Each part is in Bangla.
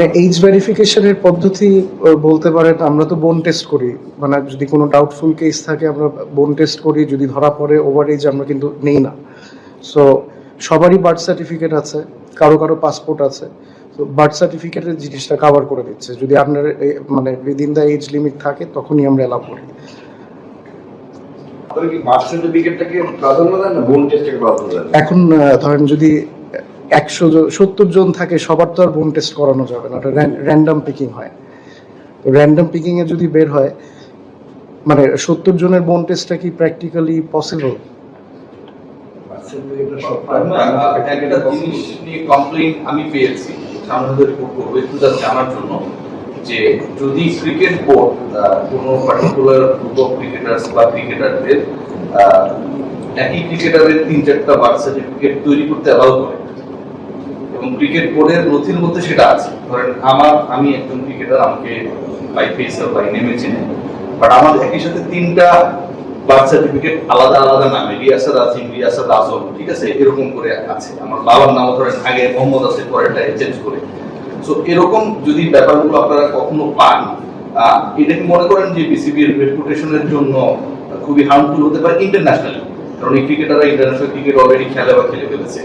মানে এইজ ভেরিফিকেশনের পদ্ধতি বলতে পারেন, আমরা তো বোন টেস্ট করি, মানে যদি কোনো ডাউটফুল কেস থাকে আমরা বোন টেস্ট করি, যদি ধরা পড়ে ওভার এজ আমরা কিন্তু নেই না। সো সবারই বার্থ সার্টিফিকেট আছে, কারো কারো পাসপোর্ট আছে, তো বার্থ সার্টিফিকেটের জিনিসটা কভার করে দিচ্ছে। যদি আপনার মানে উইদিন দ্য এজ লিমিট থাকে তখনই আমরা অ্যালাউ করি। এখন ধরেন যদি 170 জন থাকে, সবার তো আর বোন টেস্ট করানো যাবে না, ওটা র্যান্ডম পিকিং হয়। র্যান্ডম পিকিং এ যদি বের হয়, মানে 70 জনের বোন টেস্টটা কি প্র্যাকটিক্যালি পসিবল? একটা জিনিস নিয়ে কমপ্লেইন আমি পেয়েছি, সামনে রিপোর্ট করবো একটু জানার জন্য, যে যদি ক্রিকেট বোর্ড কোনো পার্টিকুলার গ্রুপ অফ ক্রিকেটার্স বা ক্রিকেটারদের একই ক্রিকেটারের 3-4টা বার্থ সার্টিফিকেট তৈরি করতে অ্যালাউ করে, এবং ক্রিকেট বোর্ডের নথির মধ্যে সেটা আছে। ধরেন আমি একজন ক্রিকেটার, আমাকে বাই ফেস আর বাই নেমে চেনে, বাট আমার একই সাথে 3টা বার্থ সার্টিফিকেট আলাদা আলাদা নামে, রিয়াসাদ আজিম, রিয়াসাদ আজম, ঠিক আছে, এরকম করে আছে। আমার বাবার নাম ধরেন আগে মোহাম্মদ আছে, পরেরটা চেঞ্জ করে। সো এরকম যদি ব্যাপারগুলো আপনারা কখনো পান, এটা কি মনে করেন যে বিসিবির রেপুটেশনের জন্য খুবই হার্মফুল হতে পারে ইন্টারন্যাশনালি? কারণ এই ক্রিকেটাররা ইন্টারন্যাশনাল ক্রিকেট অলরেডি খেলে বা খেলে ফেলেছে,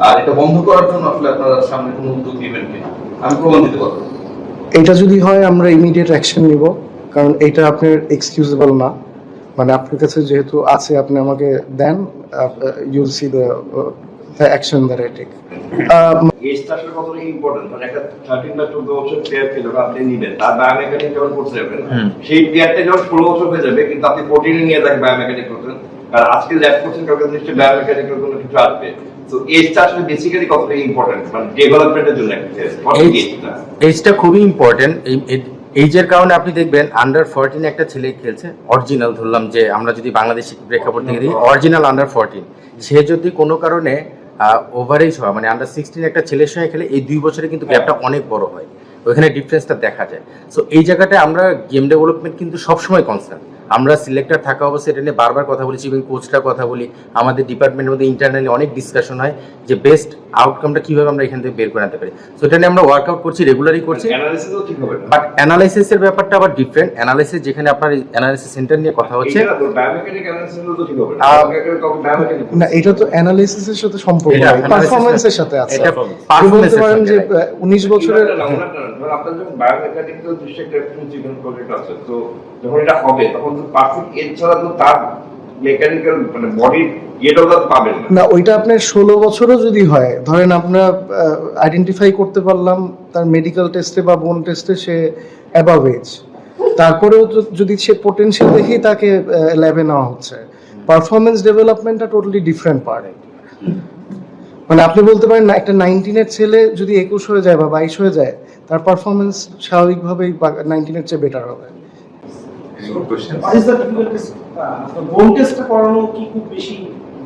আর এটা বন্ধ করার জন্য আসলে আপনারা সামনে কোনো উদ্যোগ নেবেন কিনা? আমি প্রমাণ দিতে পারবো। এটা যদি হয় আমরা ইমিডিয়েট অ্যাকশন নিব, কারণ এটা আপনার এক্সকিউজেবল না। মানে আপনার কাছে যেহেতু আছে, আপনি আমাকে দেন, you'll see the action that I take. এজটা আসলে কতটা ইম্পর্টেন্ট, মানে একটা 13 বা 14 বছর প্লেয়ার কে যখন আপনি নেবেন, তার বায়োমেকানিক যখন করতে যাবেন, সেই প্লেয়ারটা যখন 16 বছর হয়ে যাবে, কিন্তু আপনি 14 নিয়ে তাকে বায়োমেকানিক করতেন, কারণ আজকে ল্যাব করছেন, কারণ নিশ্চয়ই বায়োমেকানিকের কোনো কিছু আসবে। তো এজটা আসলে বেসিক্যালি কতটা ইম্পর্টেন্ট, মানে ডেভেলপমেন্টের জন্য একটা এজটা খুবই ইম্পর্টেন্ট। এইজের কারণে আপনি দেখবেন আন্ডার 14 একটা ছেলে খেলছে, অরিজিনাল, ধরলাম যে আমরা যদি বাংলাদেশি প্রেক্ষাপট থেকে দেখি, অরিজিনাল আন্ডার 14, সে যদি কোনো কারণে ওভারেজ হয়, মানে আন্ডার 16 একটা ছেলের সঙ্গে খেলে, এই 2 বছরে কিন্তু গ্যাপটা অনেক বড় হয়, ওইখানে ডিফারেন্সটা দেখা যায়। সো এই জায়গাটায় আমরা গেম ডেভেলপমেন্ট কিন্তু সবসময় কনসার্ন। আমরা সিলেক্টর থাকা অবস্থায় এটা নিয়ে বারবার কথা বলেছি, এবং কোচরা কথা বলি, আমাদের ডিপার্টমেন্টের মধ্যে ইন্টারনালি অনেক ডিসকাশন হয় যে বেস্ট আউটকামটা কীভাবে আমরা এখান থেকে বের করে আনতে পারি। সো এটা নিয়ে আমরা ওয়ার্কআউট করছি, রেগুলারই করছি। বাট অ্যানালাইসিসের ব্যাপারটা আবার ডিফারেন্ট। অ্যানালাইসিস যেখানে আপনার অ্যানালাইসিস সেন্টার নিয়ে কথা হচ্ছে, না এটা তো অ্যানালাইসিসের সাথে সম্পর্ক নয়, পারফরম্যান্সের সাথে আছে। এটা বলতে পারেন যে 19 বছরের আপনার যখন বায়োমেকানিক্যাল দৃশ্যে একটা ফিজিক্যাল প্রজেক্ট আছে, তো যখন এটা হবে তখন তো পারফেক্ট এজ ছাড়া তো তার মেকানিক্যাল মানে বডি ইয়েটাও তো পাবেন না। ওইটা আপনার 16 বছরও যদি হয়, ধরেন আমরা আইডেন্টিফাই করতে পারলাম তার মেডিকেল টেস্টে বা বোন টেস্টে সে অ্যাবাভ এজ, তারপরেও যদি সে পোটেনশিয়াল দেখি তাকে ল্যাবে নেওয়া হচ্ছে। পারফরমেন্স ডেভেলপমেন্টটা টোটালি ডিফারেন্ট পার্ট। মানে আপনি বলতে পারেন না, একটা 19-এর ছেলে যদি 21 হয়ে যায় বা 22 হয়ে যায়, তার পারফরমেন্স স্বাভাবিকভাবেই 19-এর চেয়ে বেটার হবে। বোন টেস্টটা করানো কি খুব বেশি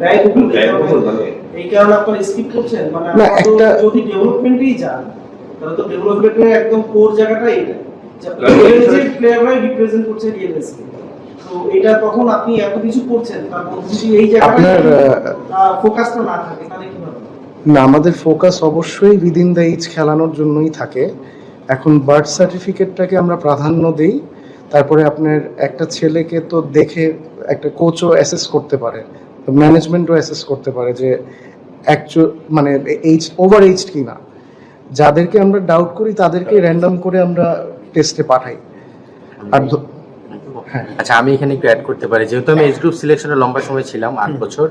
ব্যয়বহুল? এই কারণে আপনারা স্কিপ করছেন? মানে একটা যদি ডেভেলপমেন্টেই যান, তাহলে তো ডেভেলপমেন্টের একদম কোর জায়গাটাই এটা, যে প্লেয়াররাই রিপ্রেজেন্ট করছে ডিএলএসকে। তো এটা তখন আপনি এত কিছু করছেন, তারপর যদি এই জায়গাটায় ফোকাসটা না থাকে, তাহলে কি হবে? না, আমাদের ফোকাস অবশ্যই উইদিন দ্য এজ খেলানোর জন্যই থাকে। এখন বার্থ সার্টিফিকেটটাকে আমরা প্রাধান্য দেই, তারপরে আপনার একটা ছেলেকে তো দেখে একটা কোচও অ্যাসেস করতে পারে, ম্যানেজমেন্টও অ্যাসেস করতে পারে যে অ্যাকচুয়াল মানে এইজ ওভার এইজড কিনা। যাদেরকে আমরা ডাউট করি তাদেরকে র্যান্ডম করে আমরা টেস্টে পাঠাই। আর আচ্ছা, আমি এখানে একটু অ্যাড করতে পারি, যেহেতু আমি এজ গ্রুপ সিলেকশনে লম্বা সময় ছিলাম, 8 বছর।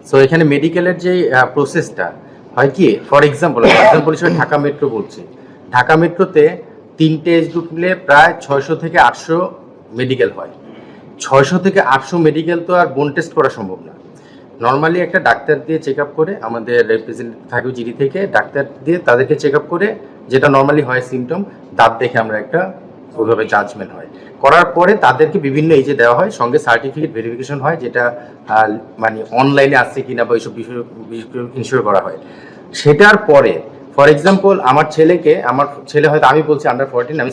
সো এখানে মেডিকেলের যে প্রসেসটা হয় কি, ফর এক্সাম্পল হিসেবে ঢাকা মেট্রো বলছি, ঢাকা মেট্রোতে 3টে এজ গ্রুপ মিলে প্রায় 600 থেকে 800 মেডিকেল হয়। 600 থেকে 800 মেডিকেল তো আর বোন টেস্ট করা সম্ভব না। নর্মালি একটা ডাক্তার দিয়ে চেক আপ করে, আমাদের রিপ্রেজেন্টেটিভ থাকে জিডি থেকে, ডাক্তার দিয়ে তাদেরকে চেক আপ করে, যেটা নর্মালি হয় সিমটম, দাঁত দেখে আমরা একটা ওইভাবে জাজমেন্ট হয়, করার পরে তাদেরকে বিভিন্ন এজে দেওয়া হয়, সঙ্গে সার্টিফিকেট ভেরিফিকেশন হয়, যেটা মানে অনলাইনে আসছে কিনা বা এইসব বিষয় ইনশিওর করা হয়। সেটার পরে ফর এক্সাম্পল আমার ছেলে হয়তো, আমি বলছি আন্ডার 14, আমি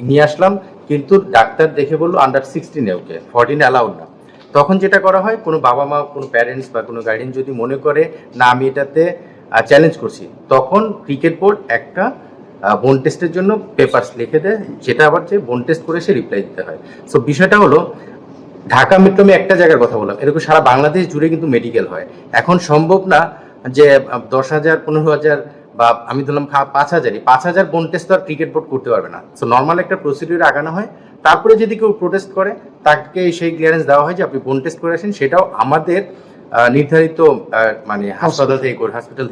নিয়ে আসলাম, কিন্তু ডাক্তার দেখে বললো আন্ডার 16, ওকে 14 অ্যালাউড না। তখন যেটা করা হয়, কোনো বাবা মা, কোনো প্যারেন্টস বা কোনো গার্ডিয়ান যদি মনে করে না আমি এটাতে চ্যালেঞ্জ করছি, তখন ক্রিকেট বোর্ড একটা বোন টেস্টের জন্য পেপারস লিখে দেয়, যেটা আবার যে বোন টেস্ট করে সে রিপ্লাই দিতে হয়। সো বিষয়টা হলো ঢাকা মেট্রো আমি একটা জায়গার কথা বললাম, এরকম সারা বাংলাদেশ জুড়ে কিন্তু মেডিকেল হয়। এখন সম্ভব না যে 10,000 15,000 বা আমি ধরলাম 5,000 বোন টেস্ট তো আর ক্রিকেট বোর্ড করতে পারবে না। সো নর্মাল একটা প্রসিডিউর আগানো হয়, তারপরে যদি কেউ প্রোটেস্ট করে তাকে সেই ক্লিয়ারেন্স দেওয়া হয় যে আপনি বোন টেস্ট করে আসেন, সেটাও আমাদের নির্ধারিত মানে হাসপাতাল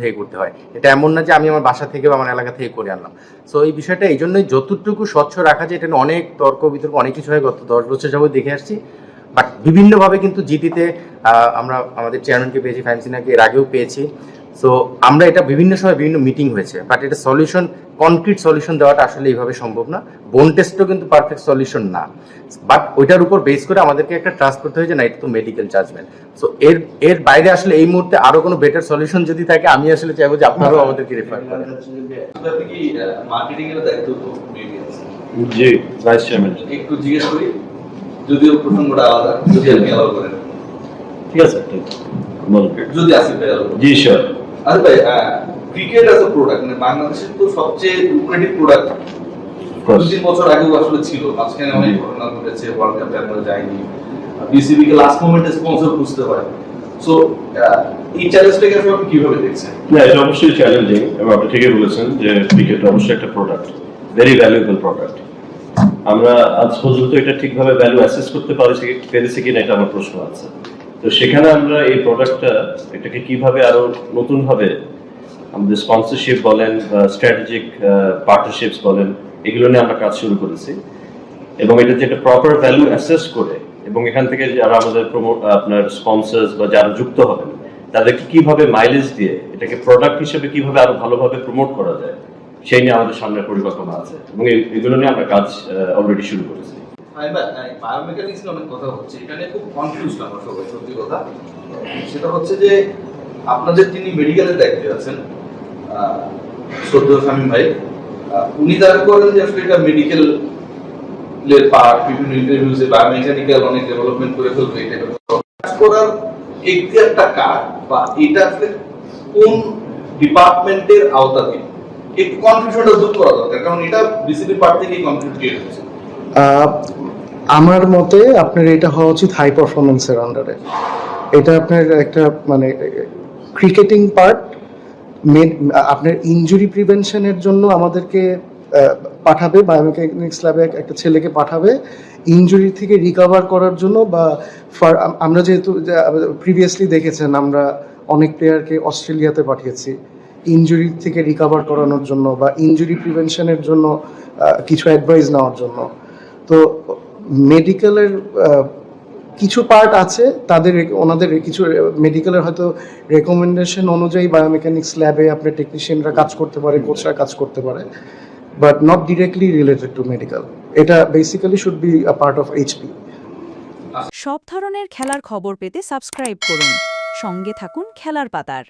থেকে করতে হয়। এটা এমন না যে আমি আমার বাসা থেকে বা আমার এলাকা থেকে করে আনলাম। সো এই বিষয়টা এই জন্যই যতটুকু স্বচ্ছ রাখা যায়, এটা নিয়ে অনেক তর্ক বিতর্ক অনেক কিছু হয়, গত 10 বছর যাবত দেখে আসছি। বাট বিভিন্নভাবে কিন্তু জিটিতে আমরা আমাদের চেয়ারম্যানকে পেয়েছি, ফাইমসিনাকে এর আগেও পেয়েছি। সো আমরা এটা বিভিন্ন সময় বিভিন্ন মিটিং হয়েছে, বাট এটা সলিউশন, কনক্রিট সলিউশন দেওয়াটা আসলে এইভাবে সম্ভব না। বোন টেস্টও কিন্তু পারফেক্ট সলিউশন না, বাট ওইটার উপর বেস করে আমাদেরকে একটা ট্রাস্ট করতে হয় যে না, এটা তো মেডিকেল জাজমেন্ট। সো এর বাইরে আসলে এই মুহূর্তে আরো কোনো বেটার সলিউশন যদি থাকে, আমি আসলে চাইবো যে আপনারাও আমাদেরকে রেফার করেন। আপনি কি মার্কেটিং এর দায়িত্ব তো মেবি আছে? জি, ভাইস চেয়ারম্যান। একটু জিজ্ঞেস করি, যদিও প্রসঙ্গটা আলাদা, যদি আপনি আলাদা করেন। ঠিক আছে, বলুন। যদি আসিফ ভাই আলাদা। জি স্যার। আসিফ ভাই, ক্রিকেট অ্যাজ এ প্রোডাক্ট মানে বাংলাদেশের তো সবচেয়ে লুক্রেটিভ প্রোডাক্ট 2-3 বছর আগেও আসলে ছিল। মাঝখানে অনেক ঘটনা ঘটেছে, ওয়ার্ল্ড কাপে আমরা যাইনি, বিসিবি কে লাস্ট মোমেন্টে স্পন্সর খুঁজতে হয়। সো এই চ্যালেঞ্জটাকে আসলে আপনি কিভাবে দেখছেন? না, এটা অবশ্যই চ্যালেঞ্জিং, এবং আপনি ঠিকই বলেছেন যে ক্রিকেট অবশ্যই একটা প্রোডাক্ট, ভেরি ভ্যালুয়েবল প্রোডাক্ট। আমরা আজ পর্যন্ত এটা ঠিকভাবে ভ্যালু অ্যাসেস করতে পেরেছি কিনা, এটা আমার প্রশ্ন আছে। তো সেখানে আমরা এই প্রোডাক্টটা, এটাকে কিভাবে আরো নতুন ভাবে আমাদের স্পন্সরশিপ বলেন বা স্ট্র্যাটেজিক পার্টনারশিপস বলেন, এগুলো নিয়ে আমরা কাজ শুরু করেছি। এবং এটা যেটা প্রপার ভ্যালু অ্যাসেস করে, এবং এখান থেকে যারা আমাদের আপনার স্পন্সর্স বা যারা যুক্ত হবেন, তাদেরকে কিভাবে মাইলেজ দিয়ে এটাকে প্রোডাক্ট হিসেবে কিভাবে আরো ভালোভাবে প্রমোট করা যায়, সেই নিয়ে আমাদের সামনে পরিকল্পনা আছে, এবং এগুলো নিয়ে আমরা কাজ অলরেডি শুরু করেছি। বায়োমেকানিক্স নিয়ে অনেক কথা হচ্ছে, এখানে খুব কনফিউজড আমরা সবাই, সত্যি কথা। সেটা হচ্ছে যে আপনাদের যিনি মেডিকেলের দায়িত্বে আছেন, শ্রদ্ধেয় শামীম ভাই, উনি দাবি করেন যে আসলে এটা মেডিকেল এর পার্ট, বিভিন্ন ইন্টারভিউতে বায়োমেকানিক্যাল অনেক ডেভেলপমেন্ট করে ফেলবে, এটা কাজ করার এখতিয়ারটা কার, বা এটা আসলে কোন ডিপার্টমেন্টের আওতাধীন? একটু কনফিউশনটা দূর করা দরকার, কারণ এটা বিসিবি পার্ট থেকেই কনফিউজ ক্রিয়েট হচ্ছে। আমার মতে আপনার এটা হওয়া উচিত হাই পারফরমেন্সের আন্ডারে। এটা আপনার একটা মানে ক্রিকেটিং পার্ট, আপনার ইনজুরি প্রিভেনশনের জন্য আমাদেরকে পাঠাবে, বায়োমেকানিক্স ল্যাবে একটা ছেলেকে পাঠাবে ইনজুরি থেকে রিকভার করার জন্য। বা আমরা যেহেতু প্রিভিয়াসলি দেখেছেন, আমরা অনেক প্লেয়ারকে অস্ট্রেলিয়াতে পাঠিয়েছি ইনজুরি থেকে রিকভার করানোর জন্য বা ইনজুরি প্রিভেনশনের জন্য কিছু অ্যাডভাইস নেওয়ার জন্য। তো মেডিকেলের কিছু পার্ট আছে, ওনাদের কিছু মেডিকেলের হয়তো রেকমেন্ডেশন অনুযায়ী বায়োমেকানিক্স ল্যাবে আপনার টেকনিশিয়ানরা কাজ করতে পারে, কোচরা কাজ করতে পারে, but not directly related to medical. এটা basically should be a part of HP. সব ধরনের খেলার খবর পেতে সাবস্ক্রাইব করুন, সঙ্গে থাকুন খেলার পাতার।